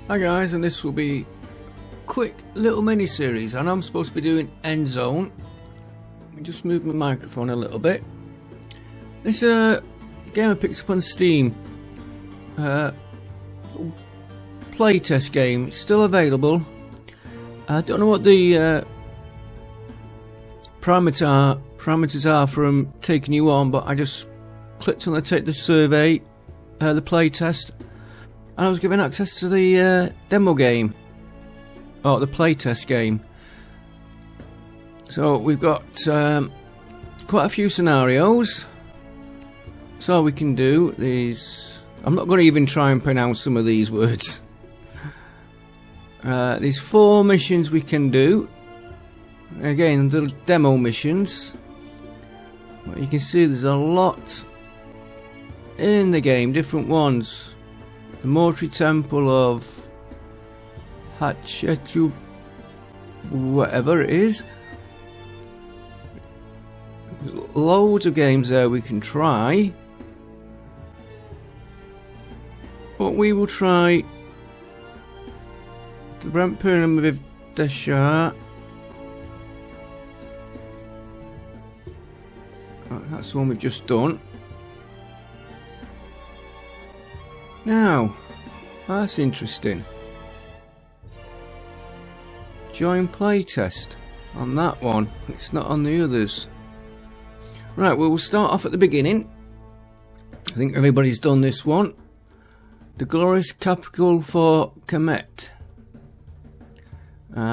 Hi guys, and this will be a quick little mini series. I know I'm supposed to be doing End Zone. Let me just move my microphone a little bit. This game I picked up on Steam. Playtest game. It's still available. I don't know what the parameters are from taking you on, but I just clicked on the take the survey, the playtest. And I was given access to the demo game, or the playtest game. So we've got quite a few scenarios. So we can do these. I'm not going to even try and pronounce some of these words. These 4 missions we can do. Again, the demo missions. But you can see there's a lot in the game, different ones. The Mortuary Temple of Hatchetu, whatever it is. There's loads of games there we can try. But we will try the Brent Pyramid of Deshar. Oh, that's the one we've just done. Now, that's interesting. Join playtest on that one. It's not on the others. Right, well, we'll start off at the beginning. I think everybody's done this one. The glorious capital for Kemet.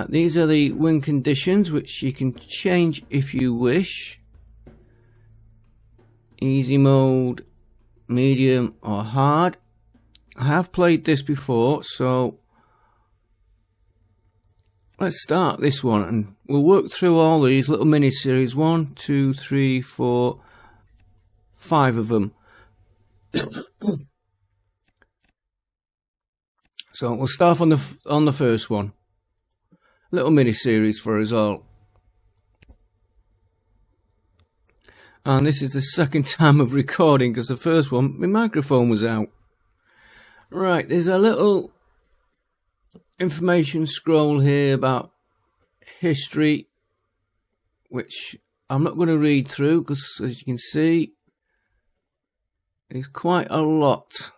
These are the win conditions, which you can change if you wish. Easy mode, medium or hard. I have played this before, so let's start this one and we'll work through all these little mini series. 1, 2, 3, 4, 5 of them. So we'll start on the first one. Little mini series for us all. And this is the second time of recording because the first one my microphone was out. Right, there's a little information scroll here about history, which I'm not going to read through because, as you can see, there's quite a lot.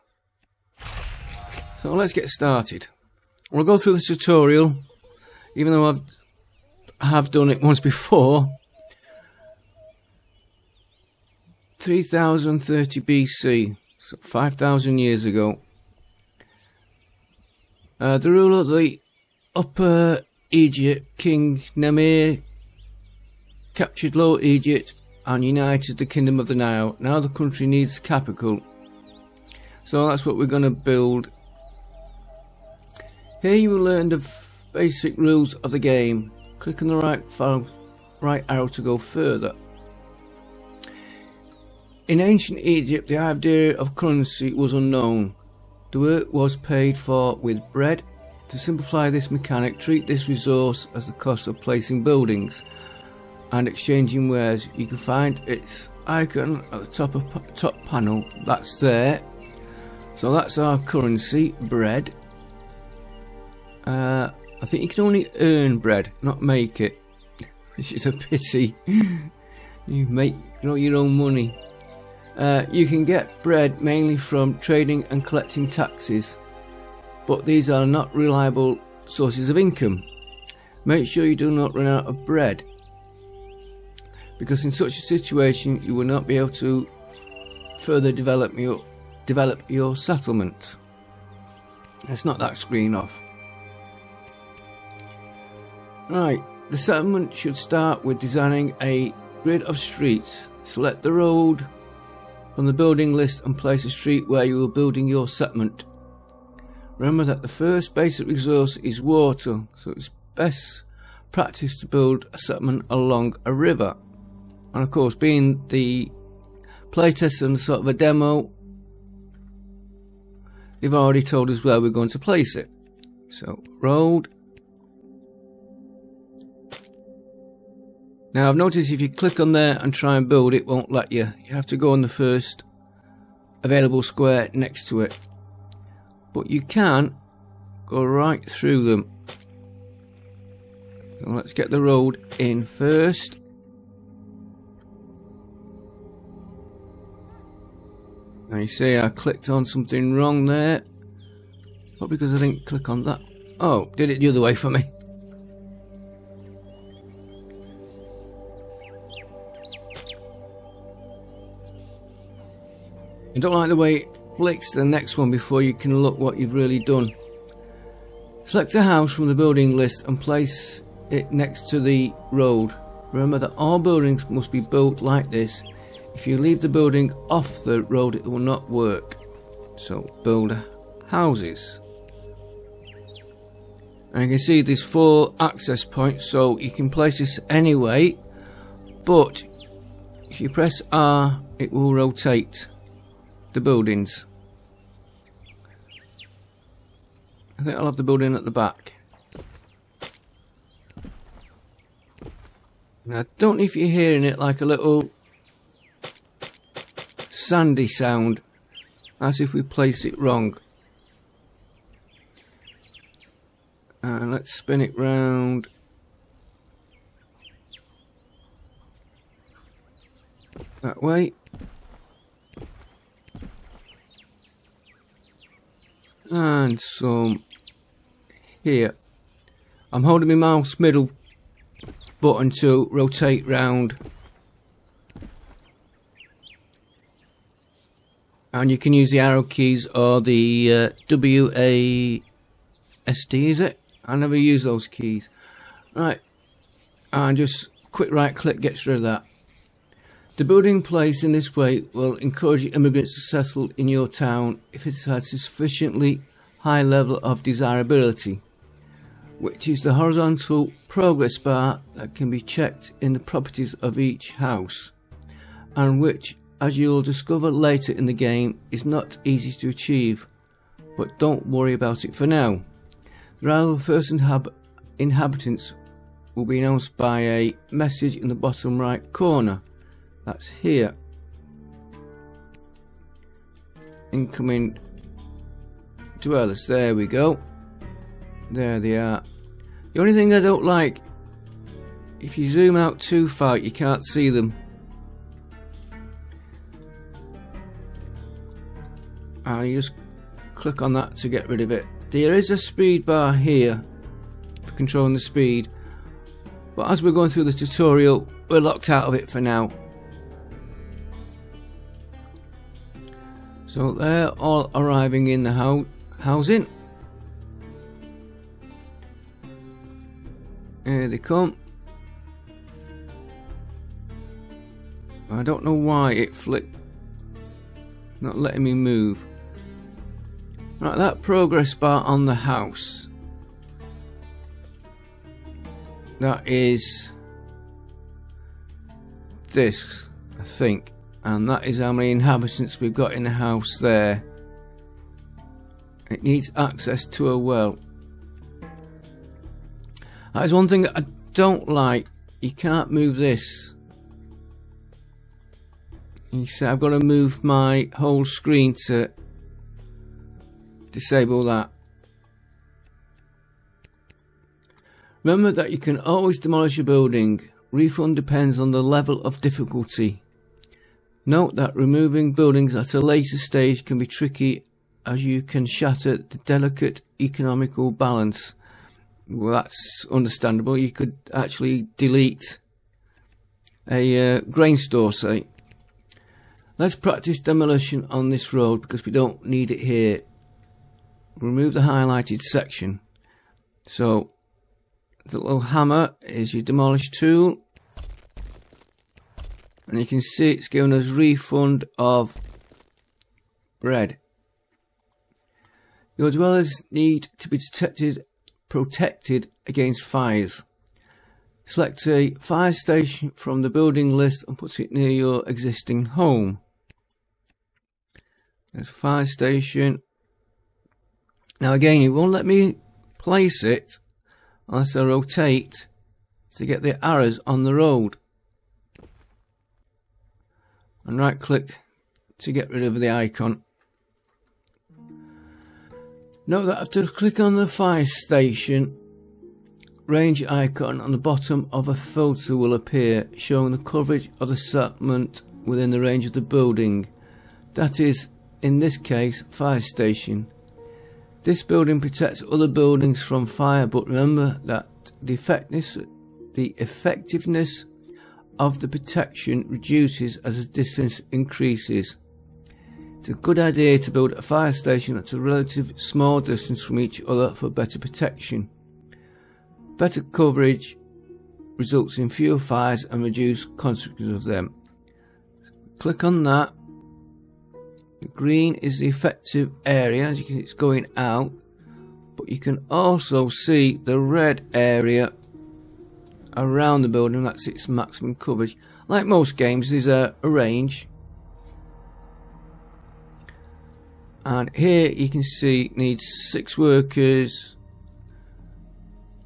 So let's get started. We'll go through the tutorial, even though I have done it once before. 3030 BC, so 5,000 years ago. The ruler of the Upper Egypt, King Nemir, captured Lower Egypt and united the Kingdom of the Nile. Now the country needs capital. So that's what we're going to build. Here you will learn the basic rules of the game. Click on the right arrow to go further. In ancient Egypt, the idea of currency was unknown. The work was paid for with bread. To simplify this mechanic, treat this resource as the cost of placing buildings and exchanging wares. You can find its icon at the top panel. That's there. So that's our currency, bread. I think you can only earn bread, not make it, which is a pity. You grow your own money. You can get bread mainly from trading and collecting taxes, but these are not reliable sources of income. Make sure you do not run out of bread, because in such a situation you will not be able to further develop your settlement. Let's knock that screen off. Right, the settlement should start with designing a grid of streets. Select the road from the building list and place a street where you are building your settlement. Remember that the first basic resource is water, so it's best practice to build a settlement along a river. And of course, being the playtest and sort of a demo, they've already told us where we're going to place it. So, road. Now I've noticed if you click on there and try and build, it won't let you. You have to go on the first available square next to it. But you can go right through them. So let's get the road in first. Now you see I clicked on something wrong there. Probably because I didn't click on that. Oh, did it the other way for me. I don't like the way it flicks to the next one before you can look what you've really done. Select a house from the building list and place it next to the road. Remember that all buildings must be built like this. If you leave the building off the road, it will not work. So build houses. And you can see there's 4 access points, so you can place this anyway, but if you press R it will rotate the buildings. I think I'll have the building at the back. Now I don't know if you're hearing it, like a little sandy sound, as if we place it wrong. And let's spin it round. That way. And some here. I'm holding my mouse middle button to rotate round. And you can use the arrow keys or the WASD, is it? I never use those keys. Right, and just quick right click gets rid of that. The building placed in this way will encourage immigrants to settle in your town if it has a sufficiently high level of desirability, which is the horizontal progress bar that can be checked in the properties of each house, and which, as you'll discover later in the game, is not easy to achieve, but don't worry about it for now. The arrival of the first inhabitants will be announced by a message in the bottom right corner. That's here. Incoming dwellers. There we go. There they are. The only thing I don't like, if you zoom out too far you can't see them. And you just click on that to get rid of it. There is a speed bar here for controlling the speed, but as we're going through the tutorial we're locked out of it for now. So they're all arriving in the housing. Here they come. I don't know why it flipped, not letting me move. Right, that progress bar on the house, that is this, I think, and that is how many inhabitants we've got in the house there. It needs access to a well. That is one thing that I don't like. You can't move this. You see, I've got to move my whole screen to disable that. Remember that you can always demolish a building. Refund depends on the level of difficulty. Note that removing buildings at a later stage can be tricky, as you can shatter the delicate economical balance. Well, that's understandable. You could actually delete a grain store, say. Let's practice demolition on this road because we don't need it here. Remove the highlighted section. So the little hammer is your demolish tool, and you can see it's giving us refund of bread. Your dwellers need to be protected against fires. Select a fire station from the building list and put it near your existing home. There's a fire station. Now again, it won't let me place it unless I rotate to get the arrows on the road. And right click to get rid of the icon. Note that after click on the fire station, range icon on the bottom of a photo will appear showing the coverage of the settlement within the range of the building. That is, in this case, fire station. This building protects other buildings from fire, but remember that the effectiveness of the protection reduces as the distance increases. It's a good idea to build a fire station at a relatively small distance from each other for better protection. Better coverage results in fewer fires and reduced consequences of them. So click on that. The green is the effective area, as you can see it's going out, but you can also see the red area around the building. That's its maximum coverage. Like most games, there's a range, and here you can see it needs 6 workers.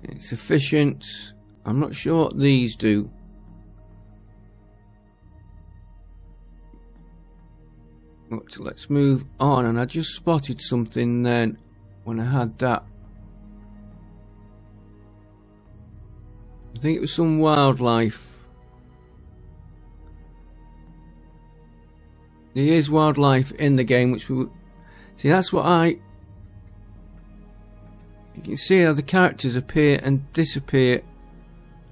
It's efficient. I'm not sure what these do. But let's move on. And I just spotted something then when I had that. I think it was some wildlife. There is wildlife in the game, which we see. That's what you can see how the characters appear and disappear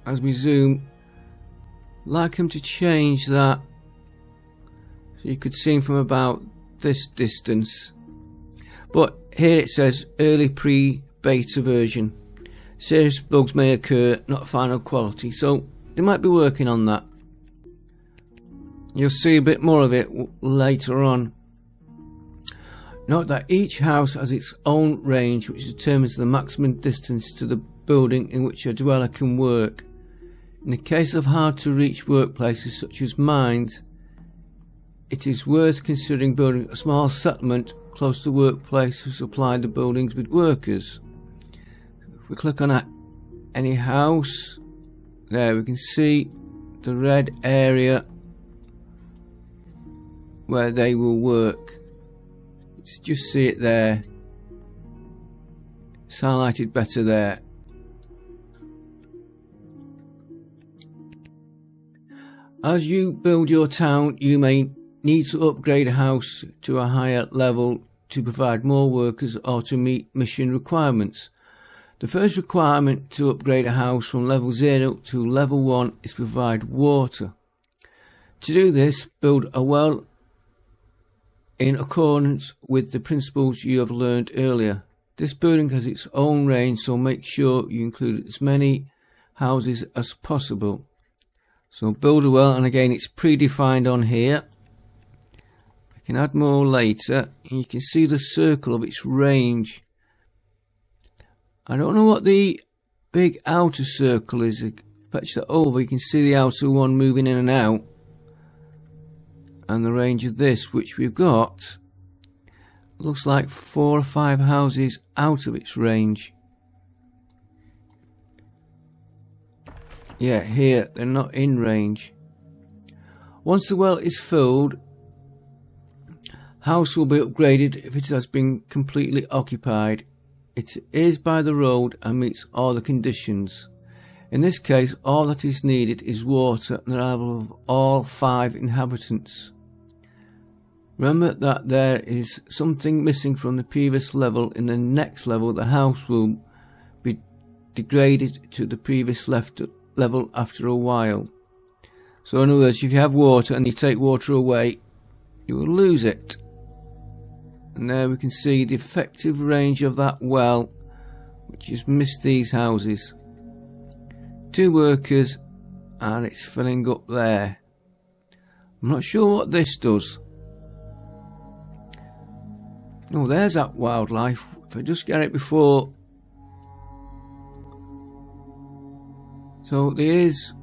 as we zoom. Like them to change that so you could see them from about this distance. But here it says early pre-beta version. Serious bugs may occur, not final quality. So they might be working on that. You'll see a bit more of it later on. Note that each house has its own range, which determines the maximum distance to the building in which a dweller can work. In the case of hard to reach workplaces such as mines, it is worth considering building a small settlement close to the workplace to supply the buildings with workers. If we click on any house, there we can see the red area where they will work. Let's just see it there. It's highlighted better there. As you build your town, you may need to upgrade a house to a higher level to provide more workers or to meet mission requirements. The first requirement to upgrade a house from level 0 to level 1 is to provide water. To do this, build a well in accordance with the principles you have learned earlier. This building has its own range, so make sure you include as many houses as possible. So build a well, and again it's predefined on here. I can add more later, and you can see the circle of its range. I don't know what the big outer circle is. Patch that over, you can see the outer one moving in and out. And the range of this, which we've got, looks like 4 or 5 houses out of its range. Yeah, here they're not in range. Once the well is filled, house will be upgraded if it has been completely occupied. It is by the road and meets all the conditions. In this case, all that is needed is water and the arrival of all 5 inhabitants. Remember that there is something missing from the previous level. In the next level, the house will be degraded to the previous level after a while. So in other words, if you have water and you take water away, you will lose it. And there we can see the effective range of that well, which has missed these houses. 2 workers, and it's filling up there. I'm not sure what this does. Oh, there's that wildlife. If I just get it before. So there is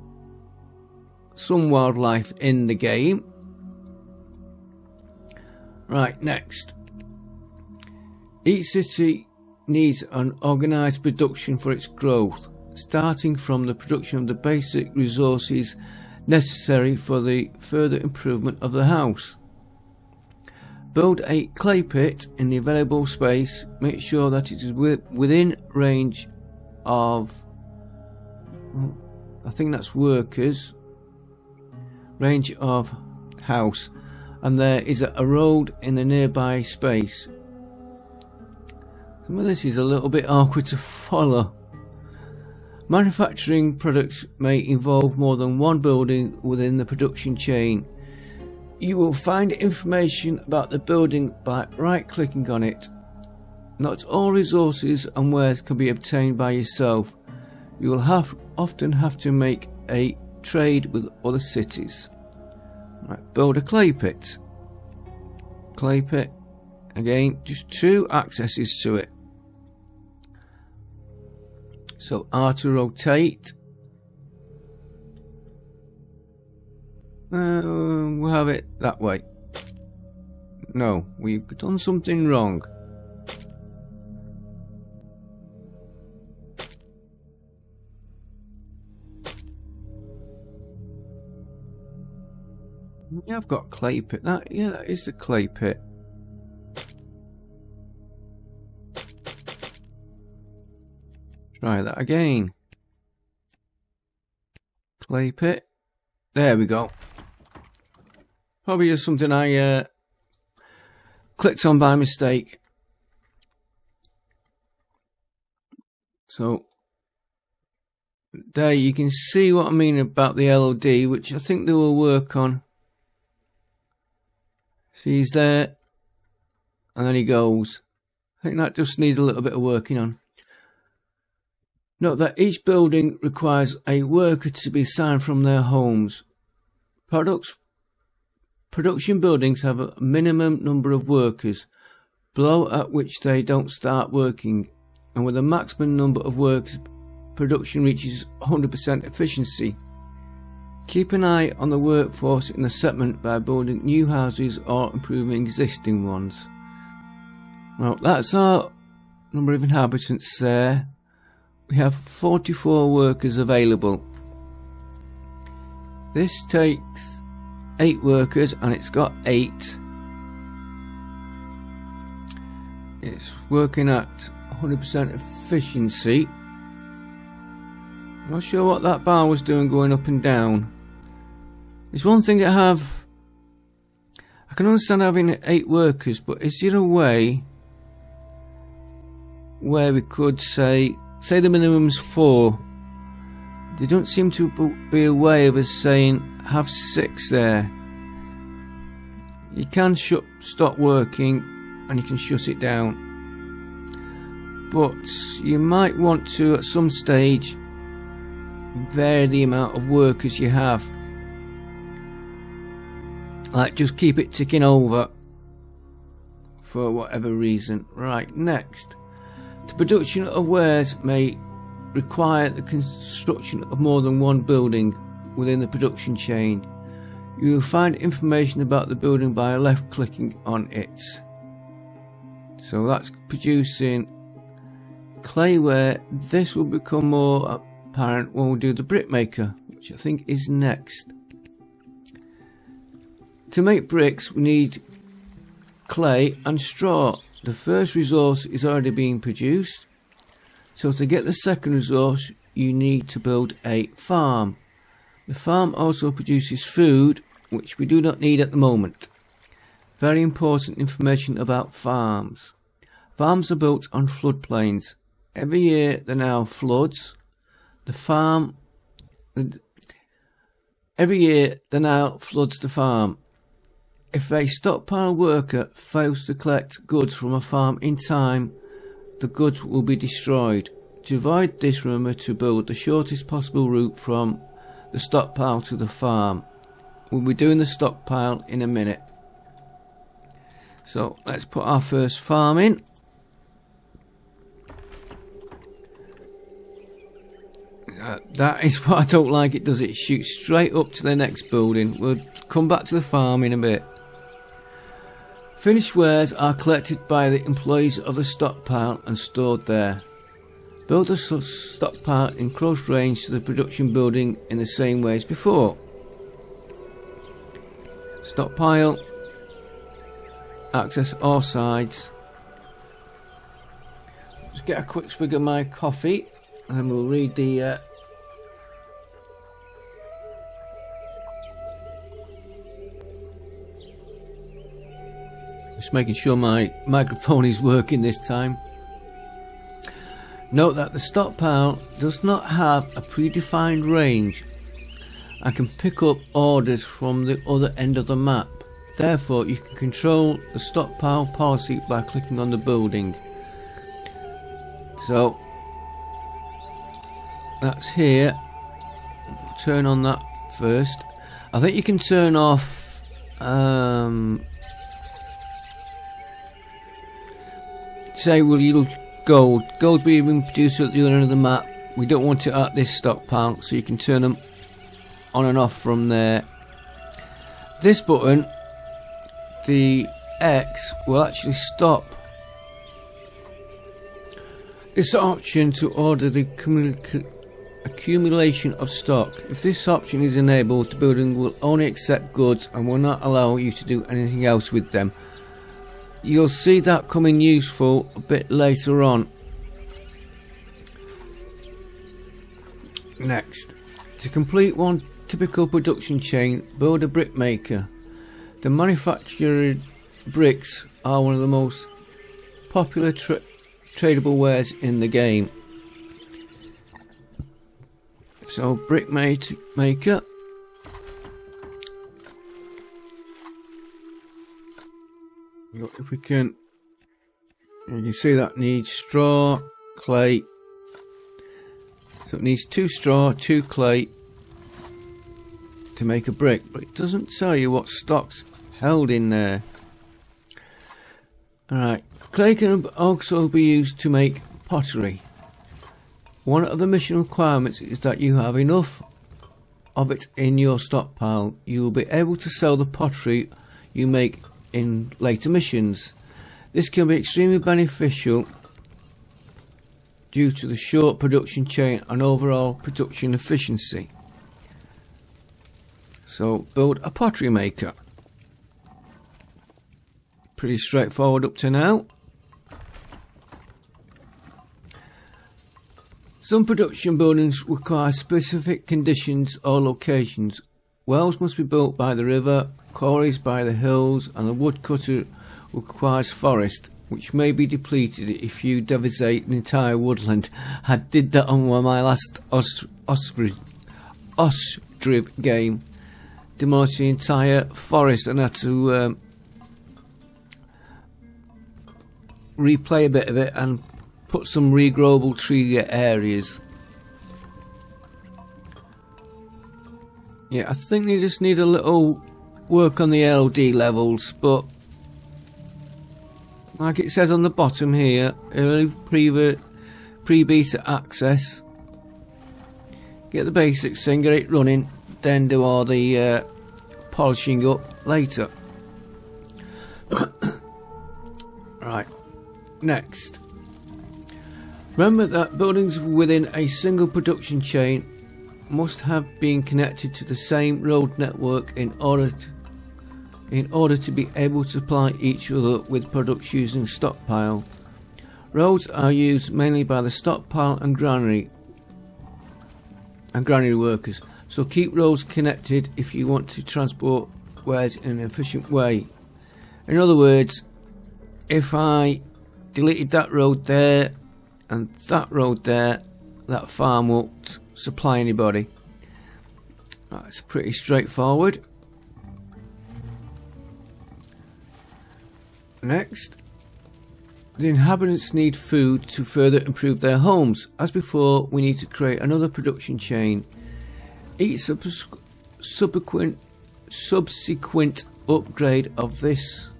some wildlife in the game. Right, next. Each city needs an organised production for its growth, starting from the production of the basic resources necessary for the further improvement of the house. Build a clay pit in the available space. Make sure that it is within range of, I think that's workers, range of house, and there is a road in the nearby space. Some of this is a little bit awkward to follow. Manufacturing products may involve more than one building within the production chain. You will find information about the building by right-clicking on it. Not all resources and wares can be obtained by yourself. You will often have to make a trade with other cities. Right, build a clay pit. Clay pit. Again, just 2 accesses to it. So R to rotate. We'll have it that way. No, we've done something wrong. Yeah, I've got clay pit. That is the clay pit. Try that again. Clay pit. There we go. Probably just something I clicked on by mistake. So there you can see what I mean about the LOD, which I think they will work on. See, he's there, and then he goes. I think that just needs a little bit of working on. Note that each building requires a worker to be assigned from their homes. Production buildings have a minimum number of workers, below at which they don't start working, and with a maximum number of workers, production reaches 100% efficiency. Keep an eye on the workforce in the settlement by building new houses or improving existing ones. Well, that's our number of inhabitants there. We have 44 workers available. This takes 8 workers, and it's got 8. It's working at 100% efficiency. I'm not sure what that bar was doing going up and down. There's one thing I can understand having 8 workers, but is there a way where we could say the minimum's 4? There don't seem to be a way of us saying have 6 there. You can stop working and you can shut it down, but you might want to at some stage vary the amount of workers you have. Like, just keep it ticking over for whatever reason. Right, next. The production of wares may require the construction of more than one building within the production chain. You will find information about the building by left clicking on it. So that's producing clayware. This will become more apparent when we do the brickmaker, which I think is next. To make bricks, we need clay and straw. The first resource is already being produced, so to get the second resource you need to build a farm. The farm also produces food, which we do not need at the moment. Very important information about farms. Farms are built on floodplains. Every year there now floods. Every year there now floods the farm. If a stockpile worker fails to collect goods from a farm in time, the goods will be destroyed. To avoid this, remember to build the shortest possible route from the stockpile to the farm. We'll be doing the stockpile in a minute. So let's put our first farm in. That is what I don't like. It does it shoots straight up to the next building. We'll come back to the farm in a bit. Finished wares are collected by the employees of the stockpile and stored there. Build a stockpile in close range to the production building in the same way as before. Stockpile. access all sides. Just get a quick swig of my coffee and we'll read the just making sure my microphone is working this time. Note that the stockpile does not have a predefined range and can pick up orders from the other end of the map. Therefore, you can control the stockpile policy by clicking on the building. So that's here. Turn on that first. I think you can turn off say we'll use gold. Gold's being produced at the other end of the map. We don't want it at this stockpile, so you can turn them on and off from there. This button, the X, will actually stop this option to order the accumulation of stock. If this option is enabled, the building will only accept goods and will not allow you to do anything else with them. You'll see that coming useful a bit later on. Next, to complete one typical production chain, build a brick maker. The manufactured bricks are one of the most popular tradable wares in the game. So brick maker. Look, if we can, you can see that needs straw, clay. So it needs 2 straw, 2 clay to make a brick, but it doesn't tell you what stock's held in there. Alright, clay can also be used to make pottery. One of the mission requirements is that you have enough of it in your stockpile. You will be able to sell the pottery you make in later missions. This can be extremely beneficial due to the short production chain and overall production efficiency. So build a pottery maker. Pretty straightforward up to now. Some production buildings require specific conditions or locations. Wells must be built by the river, quarries by the hills, and the woodcutter requires forest, which may be depleted if you devastate the entire woodland. I did that on my last Ostrich game. Demolished the entire forest and had to replay a bit of it and put some regrowable tree areas. Yeah, I think they just need a little work on the LD levels, but like it says on the bottom here, early pre-beta access. Get the basics thing, get it running, then do all the polishing up later. Right, next. Remember that buildings within a single production chain must have been connected to the same road network in order to be able to supply each other with products using stockpile. Roads are used mainly by the stockpile and granary workers, so keep roads connected if you want to transport wares in an efficient way. In other words, if I deleted that road there and that road there, that farm won't supply anybody. That's pretty straightforward. Next, the inhabitants need food to further improve their homes. As before, we need to create another production chain. Each subsequent upgrade of this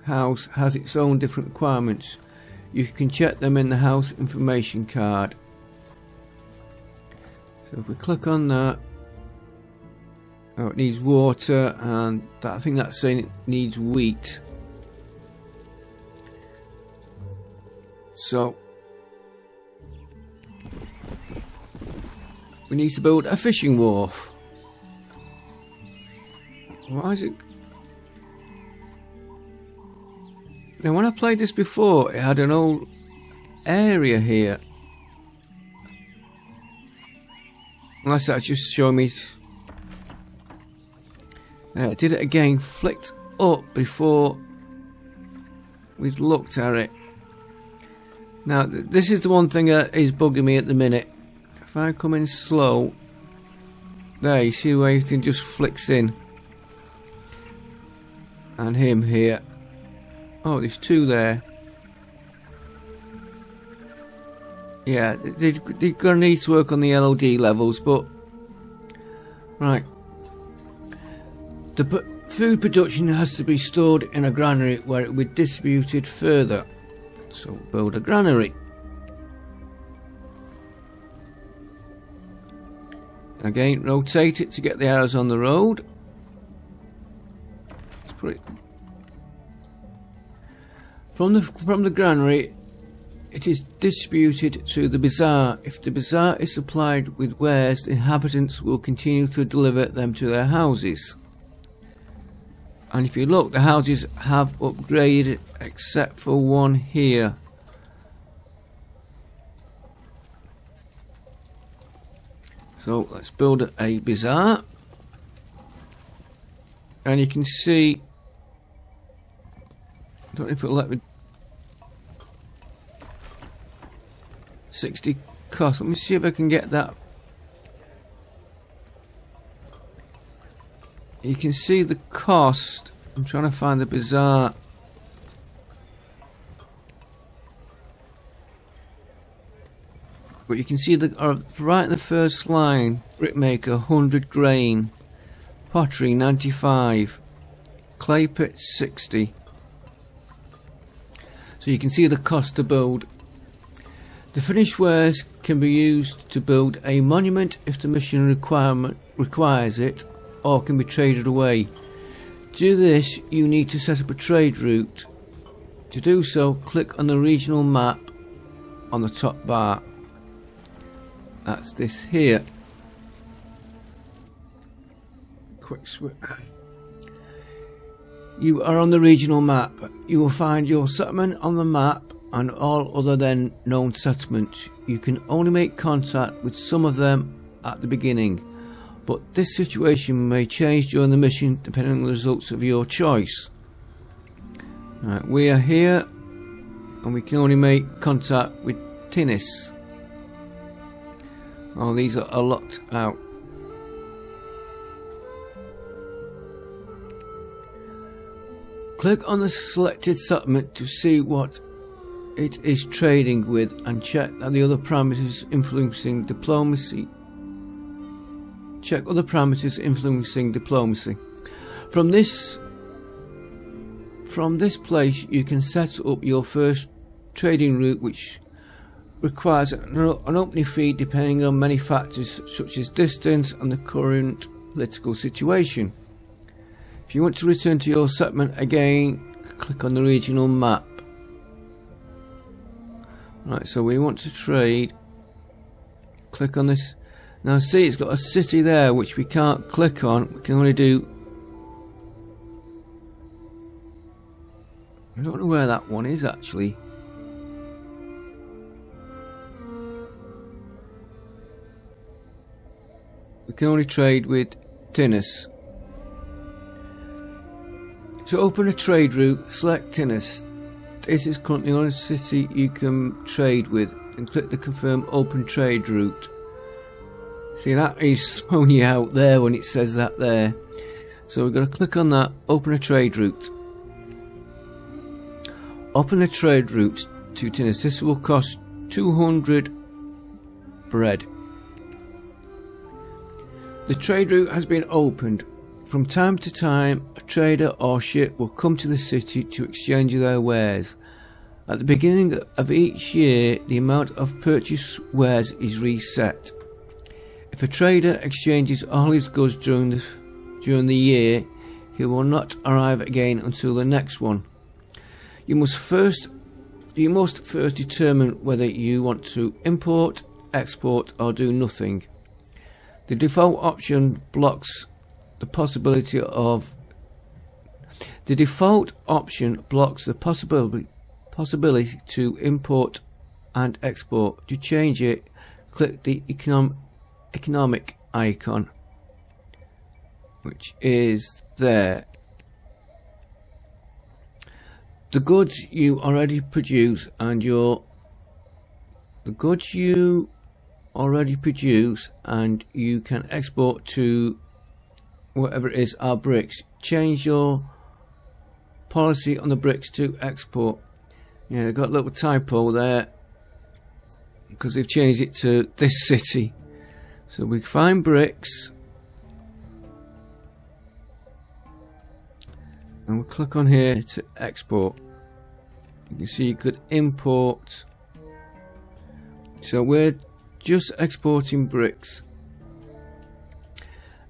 house has its own different requirements. You can check them in the house information card. So if we click on that, oh, it needs water, and I think that's saying it needs wheat. So we need to build a fishing wharf. Why is it? Now when I played this before, it had an old area here. Unless that's just showing me. I did it again, flicked up before we'd looked at it. Now this is the one thing that is bugging me at the minute. If I come in slow, there you see where everything just flicks in. And him here. Oh, there's two there. Yeah, they're going to need to work on the LOD levels, but... Right. The food production has to be stored in a granary where it will be distributed further. So build a granary. Again, rotate it to get the arrows on the road. Let's put it... From the granary, it is distributed to the bazaar. If the bazaar is supplied with wares, the inhabitants will continue to deliver them to their houses. And if you look, the houses have upgraded except for one here. So let's build a bazaar. And you can see, I don't know if it'll let me, 60 cost. Let me see if I can get that. You can see the cost. I'm trying to find the bazaar. But you can see the right in the first line, brickmaker 100 grain, pottery 95, clay pit 60. So you can see the cost to build. The finished wares can be used to build a monument if the mission requires it, or can be traded away. To do this, you need to set up a trade route. To do so, click on the regional map on the top bar. That's this here. Quick switch. You are on the regional map. You will find your settlement on the map and all other then known settlements. You can only make contact with some of them at the beginning, but this situation may change during the mission depending on the results of your choice. Right, we are here and we can only make contact with Tinnis. Oh, these are locked out. Click on the selected settlement to see what it is trading with and check that the other parameters influencing diplomacy. Check other parameters influencing diplomacy. From this place you can set up your first trading route, which requires an opening fee depending on many factors such as distance and the current political situation. If you want to return to your settlement again, click on the regional map. Right, so we want to trade. Click on this. Now see, it's got a city there which we can't click on. We can only do... I don't know where that one is actually. We can only trade with Tinnis. To open a trade route, select Tinnis. This is currently the only city you can trade with, and click the confirm open trade route. See, that is throwing you out there when it says that there. So we're going to click on that, open a trade route. Open a trade route to Tinnis. This will cost 200 bread. The trade route has been opened. From time to time, a trader or ship will come to the city to exchange their wares. At the beginning of each year, the amount of purchased wares is reset. If a trader exchanges all his goods during the year, he will not arrive again until the next one. You must first determine whether you want to import, export, or do nothing. The default option blocks the possibility of The default option blocks the possibility to import and export. To change it, click the economic icon, which is there. The goods you already produce and you can export to whatever it is are bricks. Change your policy on the bricks to export. Yeah, they've got a little typo there because they've changed it to this city. So we find bricks and we'll click on here to export. You can see you could import. So we're just exporting bricks.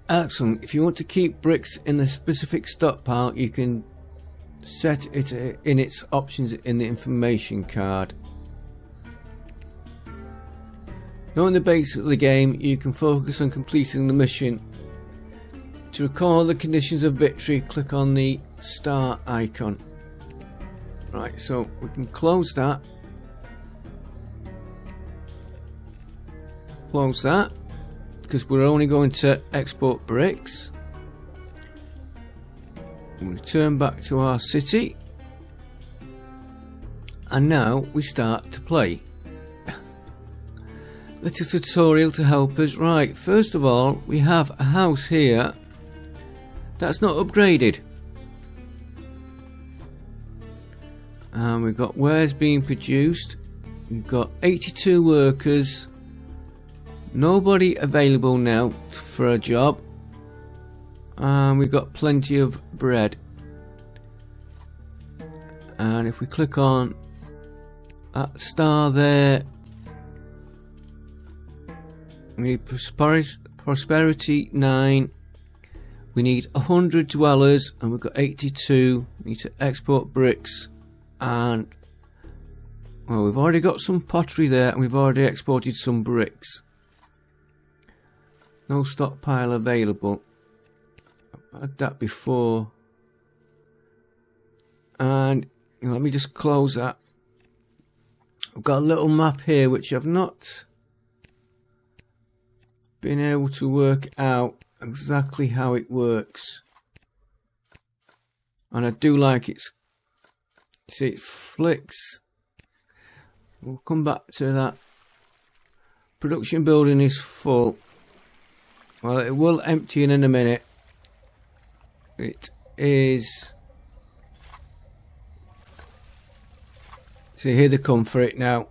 Excellent. If you want to keep bricks in a specific stockpile, you can set it in its options in the information card. Knowing the basics of the game, you can focus on completing the mission. To recall the conditions of victory, click on the star icon. Right, so we can close that. Close that, because we're only going to export bricks. We return back to our city. And now we start to play. Little tutorial to help us. Right, first of all, we have a house here that's not upgraded. And we've got wares being produced. We've got 82 workers. Nobody available now for a job. And we've got plenty of bread. And if we click on that star there, we need prosperity 9. We need 100 dwellers, and we've got 82. We need to export bricks, and well, we've already got some pottery there, and we've already exported some bricks. No stockpile available. I've had that before. And let me just close that. I've got a little map here which I've not been able to work out exactly how it works, and I do like it. See, it flicks. We'll come back to that. Production building is full. Well, it will empty in a minute. It is. See, here they come for it now.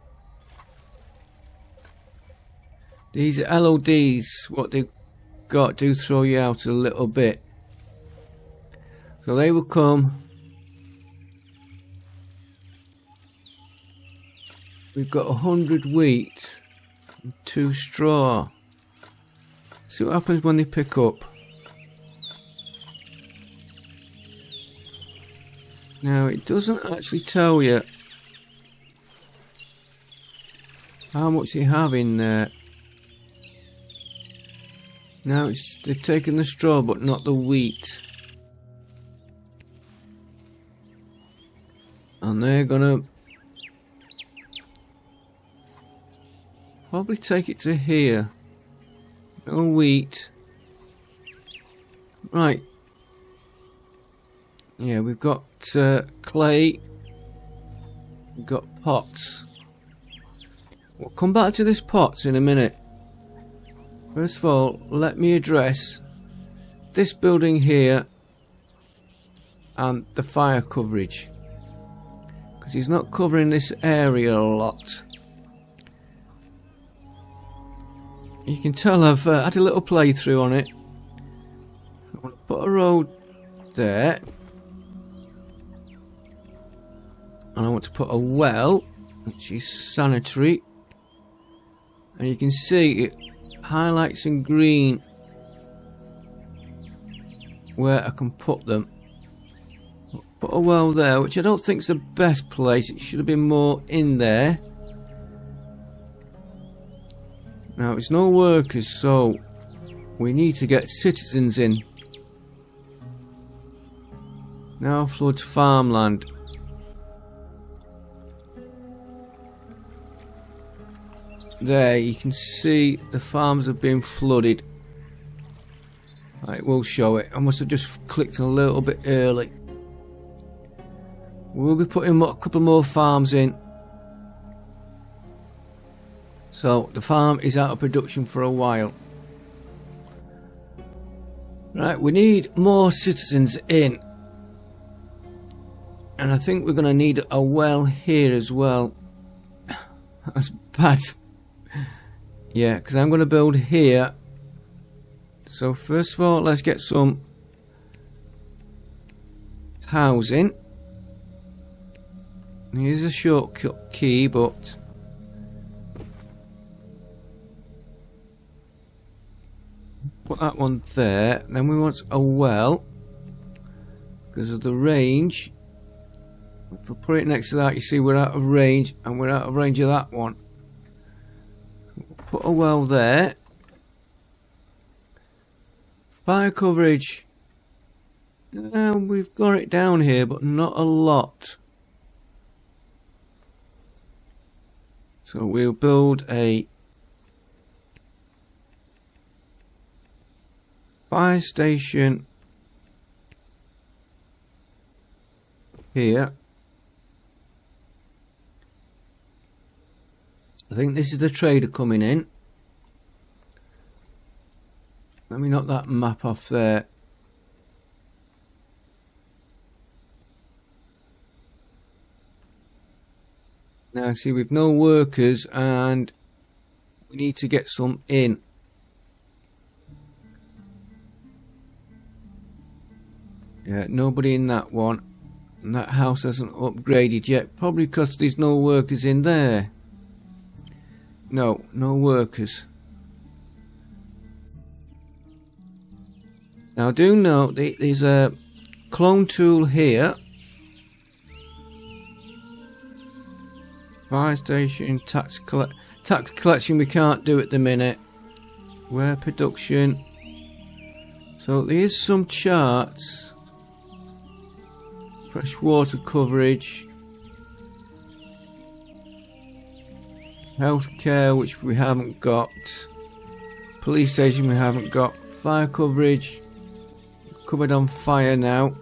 These LODs, what they've got, do throw you out a little bit. So they will come. We've got 100 wheat and 2 straw. See what happens when they pick up. Now it doesn't actually tell you how much they have in there. Now they've taken the straw but not the wheat. And they're gonna probably take it to here. No wheat. Right. Yeah, we've got clay. We've got pots. We'll come back to this pots in a minute. First of all, let me address this building here and the fire coverage, because he's not covering this area a lot. You can tell I've had a little playthrough on it. I want to put a road there, and I want to put a well, which is sanitary, and you can see it highlights in green where I can put them. Put a well there, which I don't think is the best place. It should have been more in there. Now it's no workers, so we need to get citizens in. Now floods farmland. There, you can see the farms have been flooded. Right, we'll show it. I must have just clicked a little bit early. We'll be putting a couple more farms in. So the farm is out of production for a while. Right, we need more citizens in. And I think we're going to need a well here as well. That's bad. Yeah, because I'm going to build here. So first of all, let's get some housing. Here's a shortcut key, but put that one there. Then we want a well because of the range. If I put it next to that, you see we're out of range, and we're out of range of that one. Put a well there. Fire coverage. We've got it down here, but not a lot. So we'll build a fire station here. I think this is the trader coming in. Let me knock that map off there. Now see, we've no workers and we need to get some in. Yeah, nobody in that one. And that house hasn't upgraded yet, probably because there's no workers in there. No, no workers. Now I do know there's a clone tool here. Fire station, tax collection we can't do at the minute. Ware production. So there's some charts. Fresh water coverage. Healthcare, which we haven't got. Police station we haven't got. Fire coverage. Covered on fire now.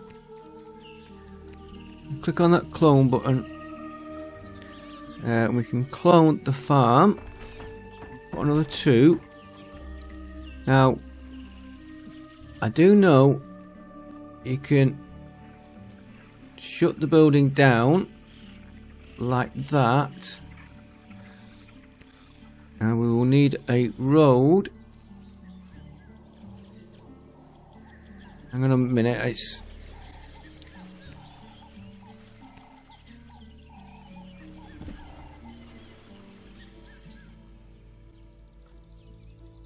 Click on that clone button. We can clone the farm. Put another 2. Now, I do know you can shut the building down like that. And we will need a road. Hang on a minute, it's...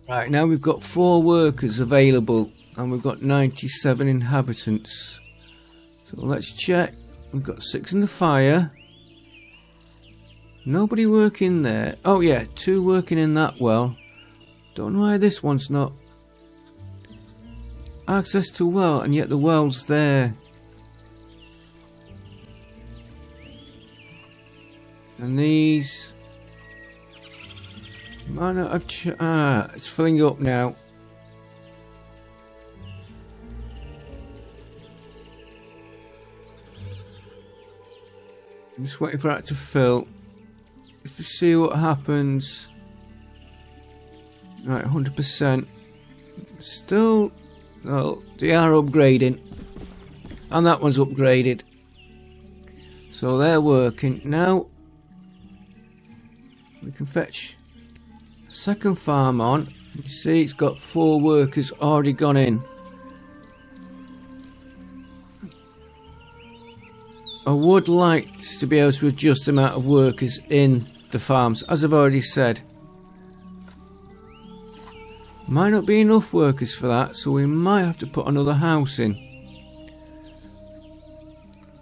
Right, now we've got 4 workers available and we've got 97 inhabitants. So let's check. We've got 6 in the fire. Nobody working there. Oh yeah, 2 working in that well. Don't know why this one's not. Access to well, and yet the well's there. And these might not have it's filling up now. I'm just waiting for that to fill. Just to see what happens. Right, 100%. Still, well, they are upgrading. And that one's upgraded. So they're working. Now, we can fetch a second farm on. You see, it's got 4 workers already gone in. I would like to be able to adjust the amount of workers in the farms, as I've already said. Might not be enough workers for that, so we might have to put another house in.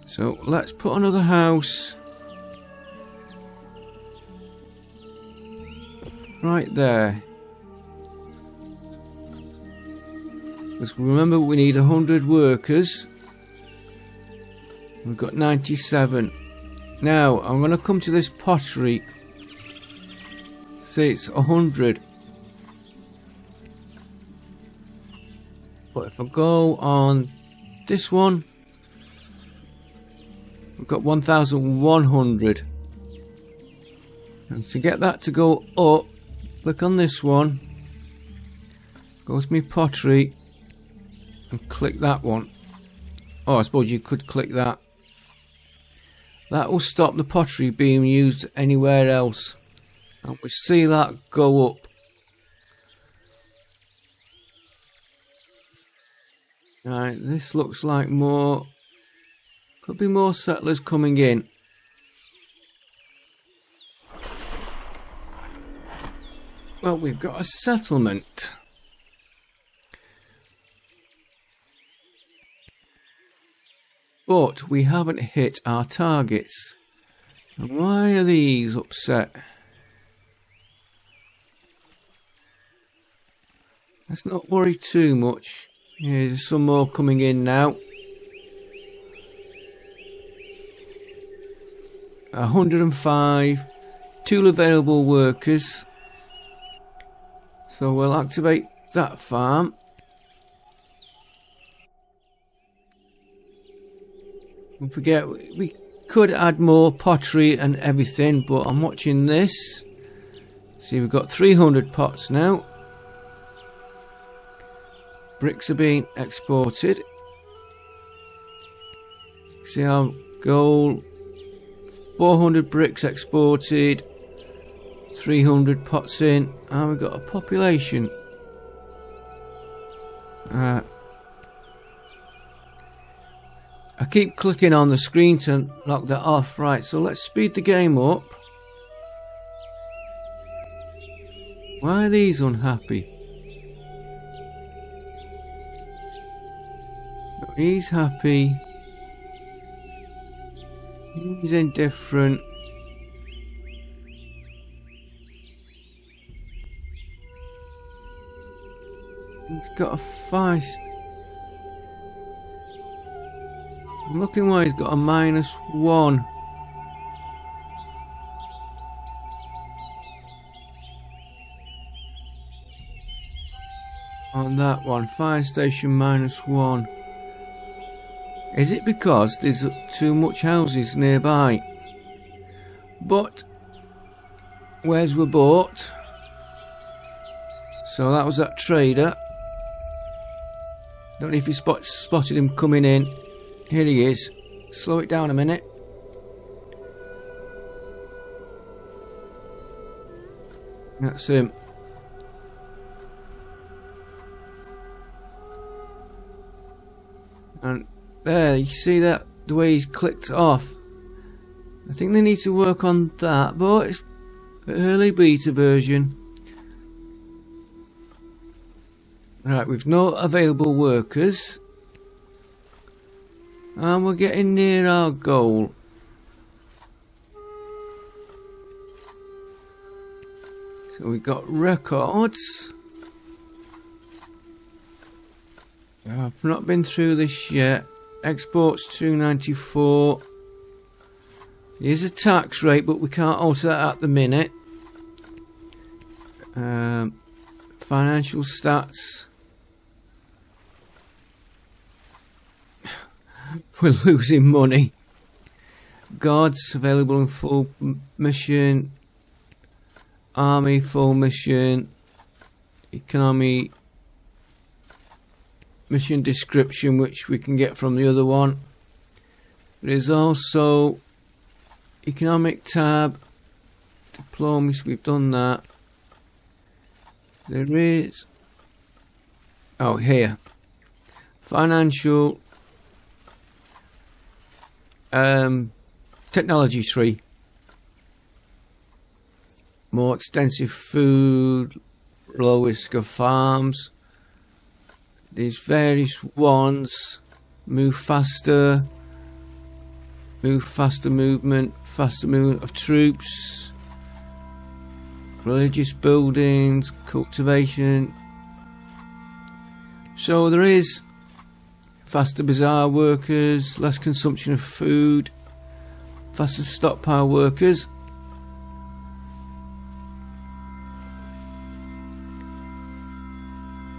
So let's put another house right there. Because remember, we need 100 workers. We've got 97. Now, I'm going to come to this pottery. See, it's 100. But if I go on this one, we've got 1,100. And to get that to go up, click on this one. Go to my pottery. And click that one. Oh, I suppose you could click that. That will stop the pottery being used anywhere else. And we see that go up. Right, this looks like more... Could be more settlers coming in. Well, we've got a settlement. But we haven't hit our targets. And why are these upset? Let's not worry too much. There's some more coming in now. 105. 2 available workers. So we'll activate that farm. Don't forget, we could add more pottery and everything, but I'm watching this. See, we've got 300 pots now. Bricks are being exported. See our goal, 400 bricks exported, 300 pots in, and we've got a population. I keep clicking on the screen to knock that off. Right, so let's speed the game up. Why are these unhappy? No, he's happy. He's indifferent. He's got a feist. I'm looking why he's got a -1. On that one, fire station -1. Is it because there's too much houses nearby? But where's we bought? So that was that trader. Don't know if you spotted him coming in. Here he is. Slow it down a minute. That's him. And there, you see that, the way he's clicked off. I think they need to work on that, but it's early beta version. Right, we've no available workers. And we're getting near our goal. So we've got records. I've not been through this yet. Exports 294. There's a tax rate, but we can't alter that at the minute. Financial stats. We're losing money. Guards available in full mission. Army full mission. Economy mission description, which we can get from the other one. There's also economic tab. Diplomacy, we've done that. There is, oh, here, financial technology tree. More extensive food, low risk of farms. There's various ones. Move faster movement, faster movement of troops, religious buildings, cultivation. So there is faster bazaar workers, less consumption of food, faster stockpile workers.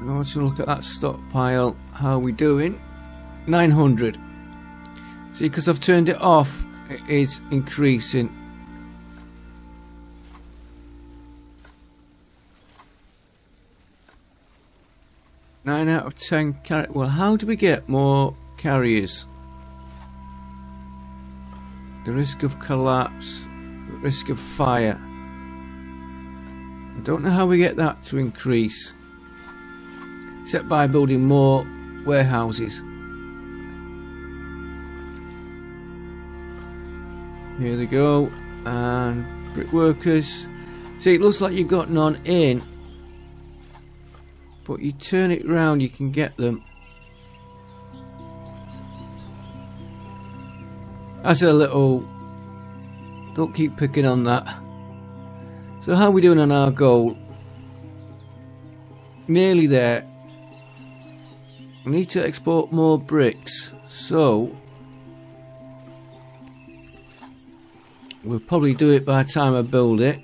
I want to look at that stockpile. How are we doing? 900. See, because I've turned it off, it is increasing. Nine out of 10 well, how do we get more carriers? The risk of collapse, the risk of fire. I don't know how we get that to increase, except by building more warehouses. Here they go. And brickworkers. See, it looks like you've got none in, but you turn it round, you can get them. That's a little... Don't keep picking on that. So how are we doing on our goal? Nearly there. We need to export more bricks, so we'll probably do it by the time I build it.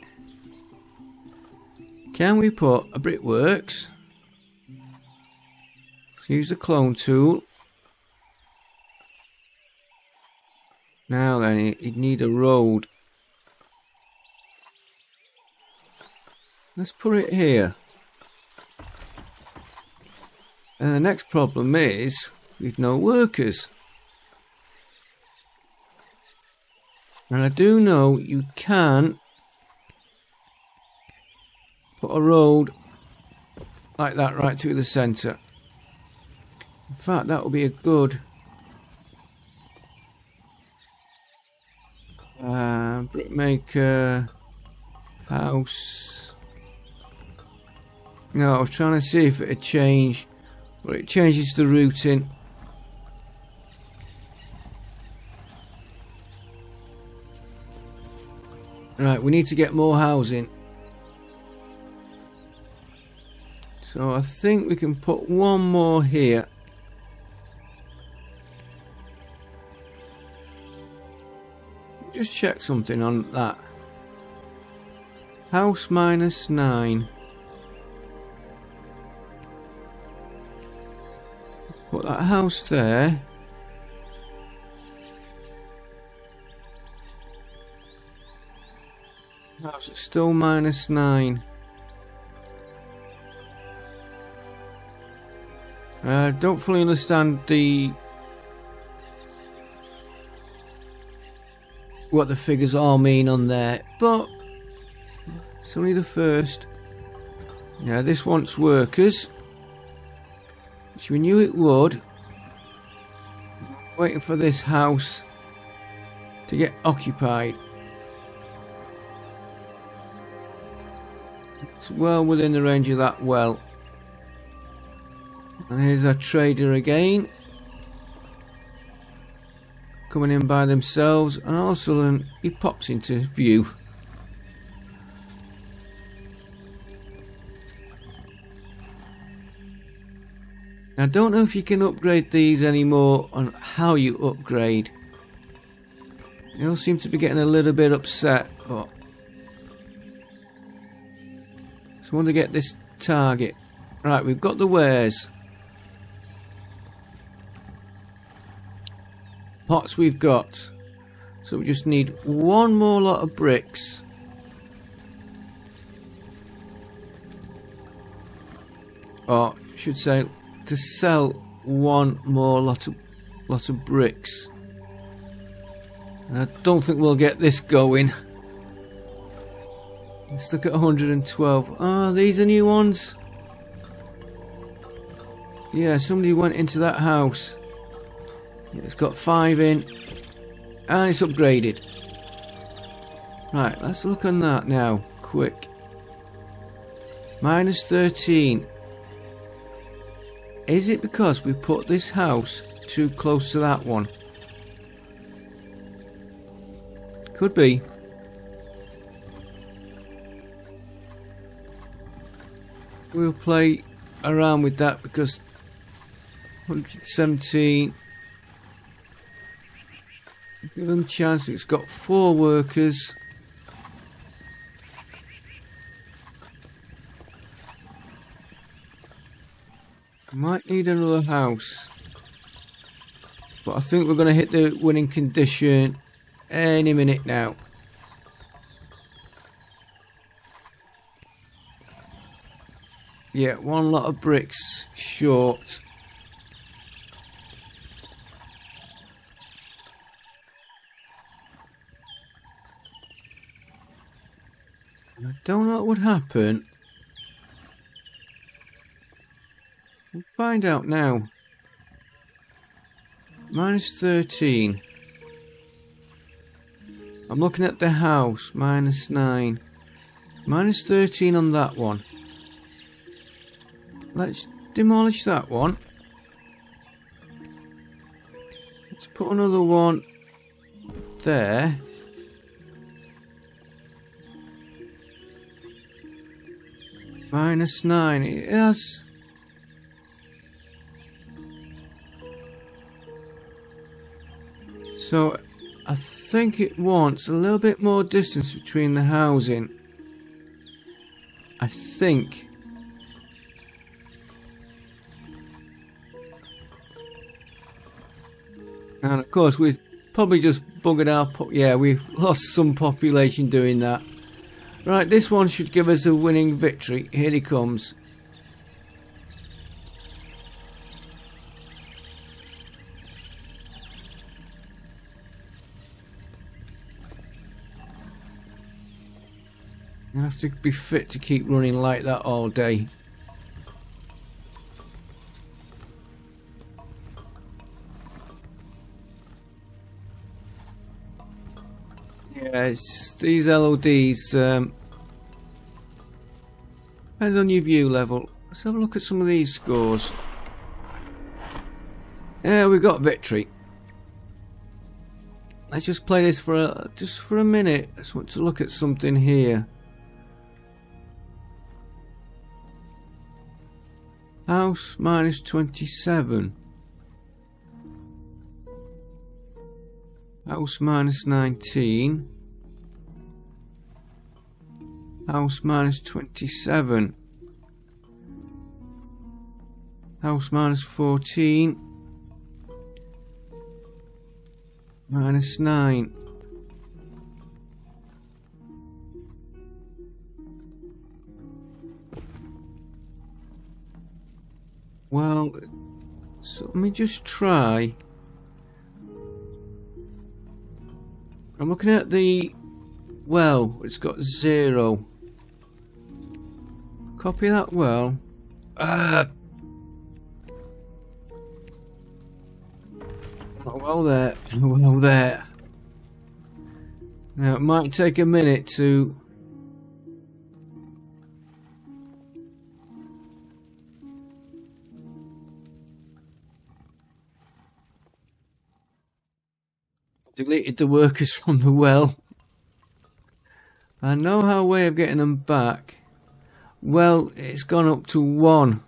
Can we put a brickworks? Let's use the clone tool. Now then, you'd need a road. Let's put it here. And the next problem is we've no workers. And I do know you can put a road like that right through the centre. In fact, that will be a good brickmaker house. No, I was trying to see if it would change, but it changes the routing. Right, we need to get more housing. So I think we can put one more here. Just check something on that. House -9. Put that house there. House is still -9. I don't fully understand what the figures all mean on there, but it's only the first. Yeah, this wants workers, which we knew it would. Waiting for this house to get occupied. It's well within the range of that well. And here's our trader again, coming in by themselves, and all of a sudden he pops into view. Now, I don't know if you can upgrade these anymore, on how you upgrade. They all seem to be getting a little bit upset, but just want to get this target. Right, we've got the wares. Pots we've got. So we just need one more lot of bricks. Or I should say, to sell one more lot of bricks. And I don't think we'll get this going. Let's look at 112. Oh, these are new ones. Yeah, somebody went into that house. It's got 5 in, and it's upgraded. Right, let's look on that now, quick. -13. Is it because we put this house too close to that one? Could be. We'll play around with that, because 117. Give them a chance. It's got 4 workers. Might need another house. But I think we're going to hit the winning condition any minute now. Yeah, 1 lot of bricks short. I don't know what would happen. We'll find out now. -13. I'm looking at the house. -9. -13 on that one. Let's demolish that one. Let's put another one there. -9. It has. So I think it wants a little bit more distance between the housing. I think. And of course we've probably just buggered our yeah, we've lost some population doing that. Right, this one should give us a winning victory. Here he comes. You have to be fit to keep running like that all day. Yeah, it's these LODs. Depends on your view level. Let's have a look at some of these scores. Yeah, we got victory. Let's just play this for a minute. I just want to look at something here. House -27. House -19. House -27. House -14. -9. Well, so let me just try. I'm looking at the well, it's got 0. Copy that well. Oh, well there. Well there. Now it might take a minute to deleted the workers from the well. I know how way of getting them back. Well, it's gone up to 1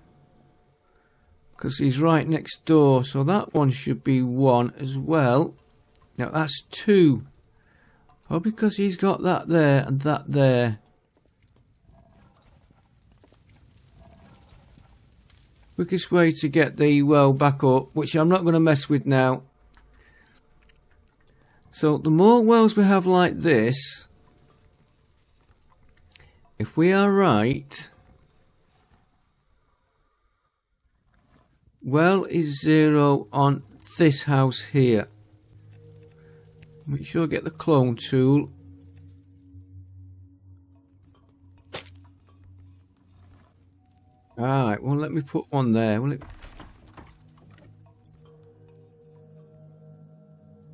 because he's right next door, so that one should be 1 as well. Now that's 2, probably because he's got that there and that there. Quickest way to get the well back up, which I'm not going to mess with now. So the more wells we have like this, if we are right, well is 0 on this house here. Make sure I get the clone tool. Alright, well let me put one there. Will it?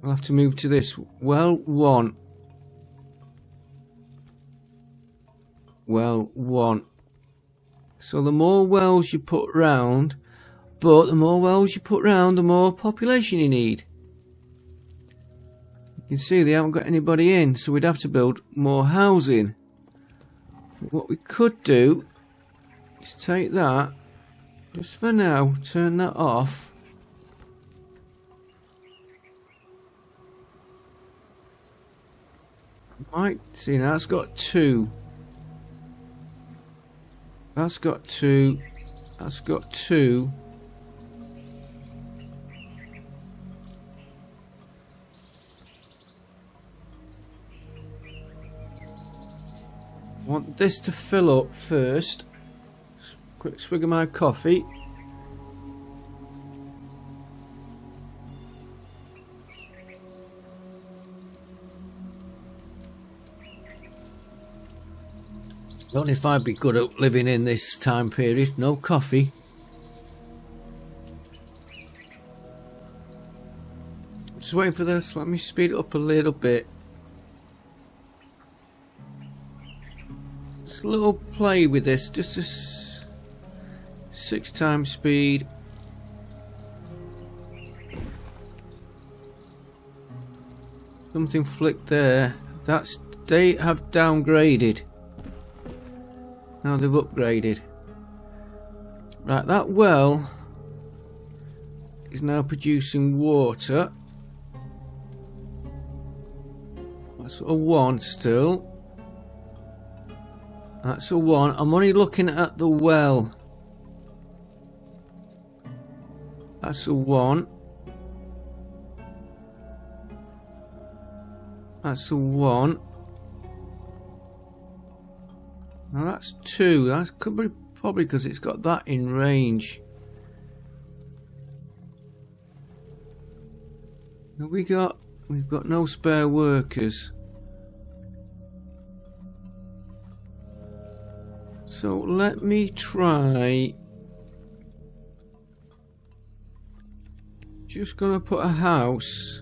I'll have to move to this. Well 1. Well 1. So the more wells you put round, but the more wells you put round, the more population you need. You can see they haven't got anybody in, so we'd have to build more housing. What we could do is take that, just for now, turn that off. Might see now. That's got 2. That's got 2. That's got 2. Want this to fill up first. Quick swig of my coffee. Only if I'd be good at living in this time period. No coffee. Just waiting for this. Let me speed it up a little bit. Just a little play with this. Just a 6 times speed. Something flicked there. That's they have downgraded. Now they've upgraded. Right, that well is now producing water. That's a 1 still. That's a 1. I'm only looking at the well. That's a 1. That's a 1. Now that's 2. That could be probably because it's got that in range. Now we've got no spare workers. So let me try. Just gonna put a house.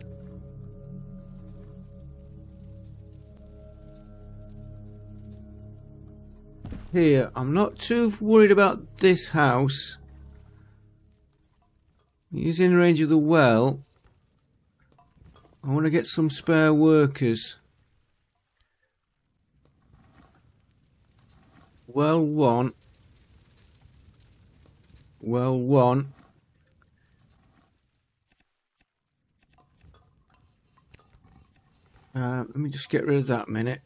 Here, I'm not too worried about this house. He's in range of the well. I want to get some spare workers. Well 1. Well 1. Let me just get rid of that minute.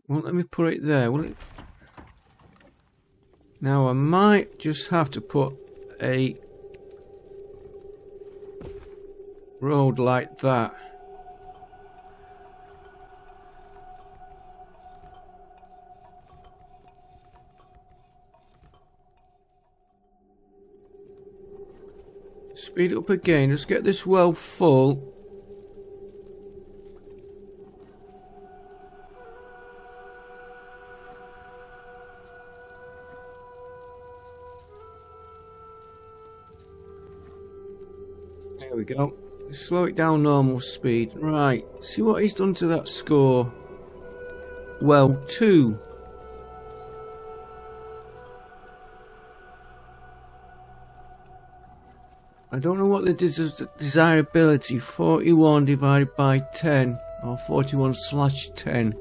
Won't let me put it there, will it? Now I might just have to put a road like that. Speed it up again, just get this well full. There we go. Slow it down normal speed. Right, see what he's done to that score. Well 2. I don't know what the desirability, 41 divided by 10 or 41/10.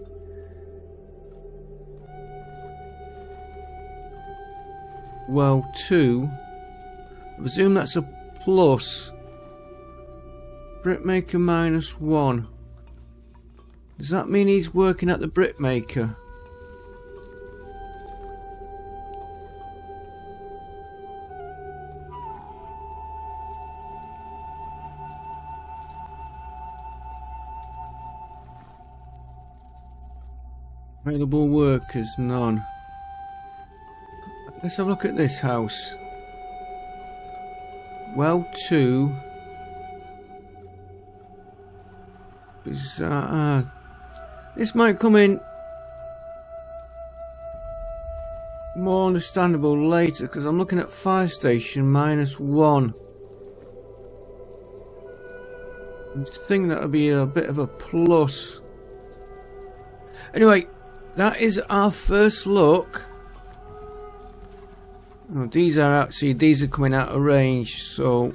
Well 2. I presume that's a plus. Brickmaker -1. Does that mean he's working at the brickmaker? Available workers, none. Let's have a look at this house. Well 2. This might come in more understandable later because I'm looking at fire station -1. I think that would be a bit of a plus. Anyway, that is our first look. Oh, these are coming out of range, so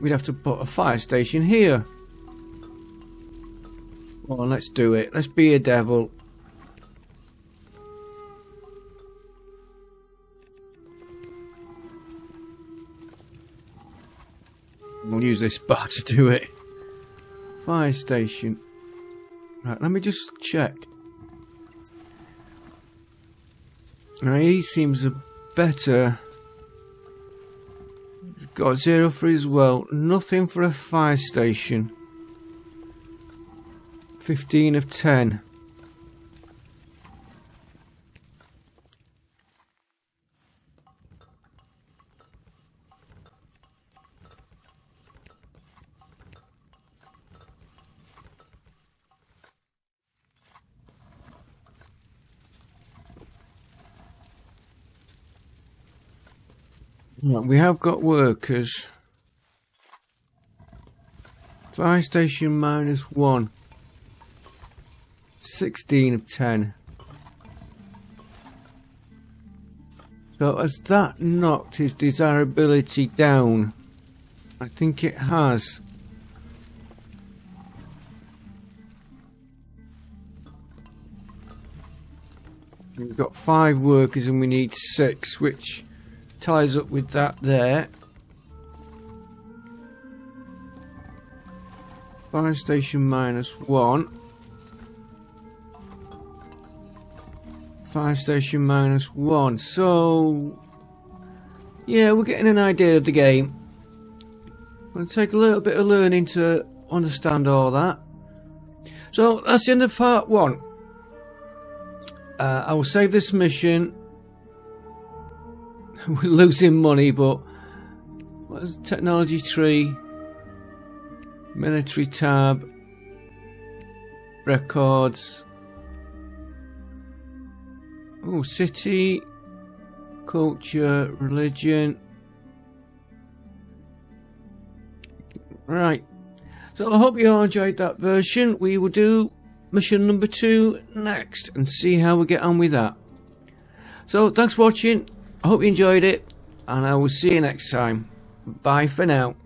we'd have to put a fire station here. Well, let's do it. Let's be a devil. use this bar to do it. Fire station. Right, let me just check. Now he seems a better. He's got 0 for his well. Nothing for a fire station. 15 of 10. We have got workers. Fire station -1. 16 of 10. So has that knocked his desirability down? I think it has. We've got 5 workers and we need 6, which ties up with that there. Fire station -1. Fire station -1. So yeah, we're getting an idea of the game. It'll take a little bit of learning to understand all that. So that's the end of part 1. I will save this mission. We're losing money, but what is technology tree? Military tab. Records. Oh, city. Culture. Religion. Right. So I hope you all enjoyed that version. We will do mission number 2 next and see how we get on with that. So thanks for watching. I hope you enjoyed it, and I will see you next time. Bye for now.